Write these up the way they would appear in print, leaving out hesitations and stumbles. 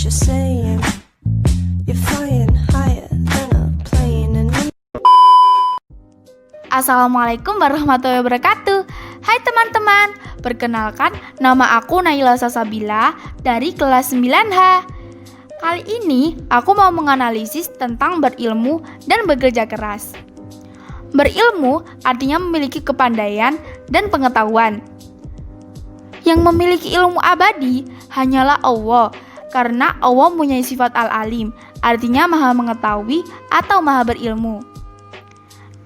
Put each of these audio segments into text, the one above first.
you're saying. You're flying higher than a plane and Assalamualaikum warahmatullahi wabarakatuh. Hai teman-teman, perkenalkan nama aku Naila Sasabila dari kelas 9H. Kali ini aku mau menganalisis tentang berilmu dan bekerja keras. Berilmu artinya memiliki kepandaian dan pengetahuan. Yang memiliki ilmu abadi hanyalah Allah, karena Allah mempunyai sifat al-alim, artinya maha mengetahui atau maha berilmu.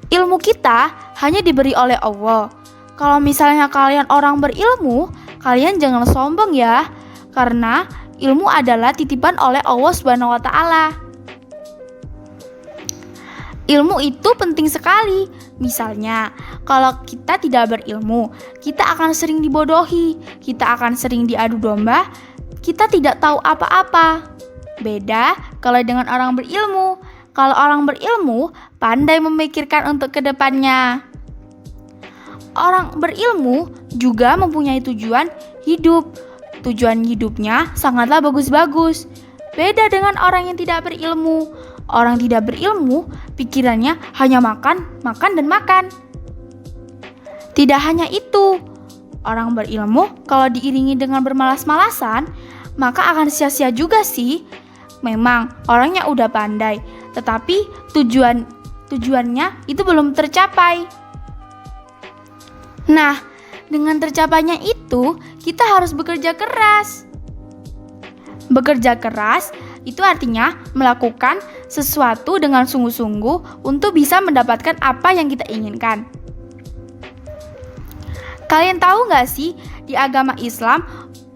Ilmu kita hanya diberi oleh Allah. Kalau misalnya kalian orang berilmu, kalian jangan sombong ya, karena ilmu adalah titipan oleh Allah Subhanahu wa Ta'ala. Ilmu itu penting sekali. Misalnya, kalau kita tidak berilmu, kita akan sering dibodohi, kita akan sering diadu domba, kita tidak tahu apa-apa. Beda kalau dengan orang berilmu. Kalau orang berilmu, pandai memikirkan untuk kedepannya. Orang berilmu juga mempunyai tujuan hidup. Tujuan hidupnya sangatlah bagus-bagus. Beda dengan orang yang tidak berilmu. Orang tidak berilmu, pikirannya hanya makan, makan, dan makan. Tidak hanya itu, orang berilmu kalau diiringi dengan bermalas-malasan, maka akan sia-sia juga sih. Memang orangnya udah pandai, tetapi tujuannya itu belum tercapai. Nah, dengan tercapainya itu, kita harus bekerja keras. Bekerja keras itu artinya melakukan sesuatu dengan sungguh-sungguh untuk bisa mendapatkan apa yang kita inginkan. Kalian tahu nggak sih, di agama Islam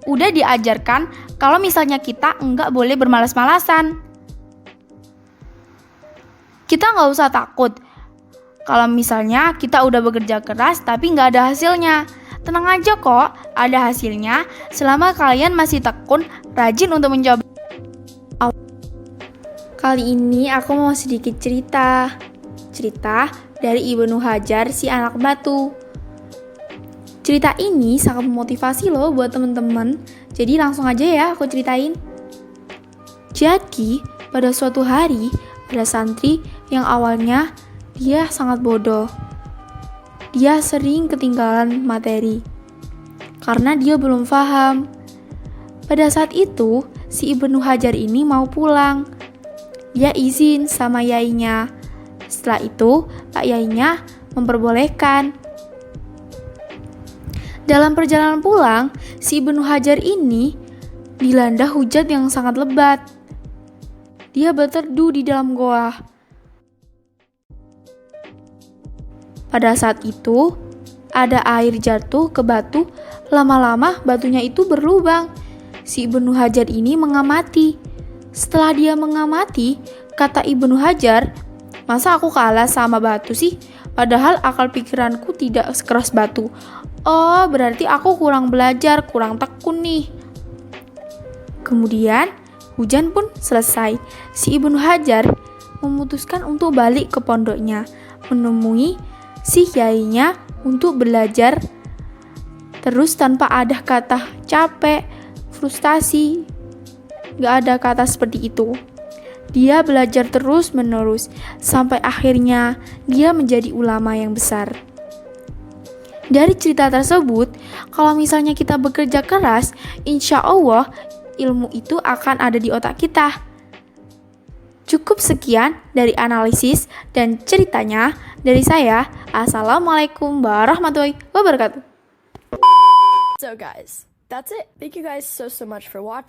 udah diajarkan kalau misalnya kita nggak boleh bermalas-malasan. Kita nggak usah takut kalau misalnya kita udah bekerja keras tapi nggak ada hasilnya. Tenang aja kok, ada hasilnya selama kalian masih tekun, rajin untuk mencoba. Kali ini aku mau sedikit cerita dari Ibnu Hajar si anak batu. Cerita ini sangat memotivasi loh buat temen-temen. Jadi langsung aja ya aku ceritain. Jadi pada suatu hari ada santri yang awalnya dia sangat bodoh. Dia sering ketinggalan materi karena dia belum paham. Pada saat itu si Ibnu Hajar ini mau pulang. Dia izin sama yainya. Setelah itu Pak yainya memperbolehkan. Dalam perjalanan pulang, si Ibnu Hajar ini dilanda hujan yang sangat lebat. Dia berteduh di dalam goa. Pada saat itu, ada air jatuh ke batu. Lama-lama batunya itu berlubang. Si Ibnu Hajar ini mengamati. Setelah dia mengamati, kata Ibnu Hajar, "Masa aku kalah sama batu sih? Padahal akal pikiranku tidak sekeras batu. Oh, berarti aku kurang belajar, kurang tekun nih." Kemudian, hujan pun selesai. Si Ibnu Hajar memutuskan untuk balik ke pondoknya, menemui si yainya untuk belajar terus tanpa ada kata capek, frustasi. Gak ada kata seperti itu. Dia belajar terus-menerus sampai akhirnya dia menjadi ulama yang besar. Dari cerita tersebut, kalau misalnya kita bekerja keras, insya Allah ilmu itu akan ada di otak kita. Cukup sekian dari analisis dan ceritanya dari saya. Assalamualaikum warahmatullahi wabarakatuh. So guys, that's it. Thank you guys so much for watching.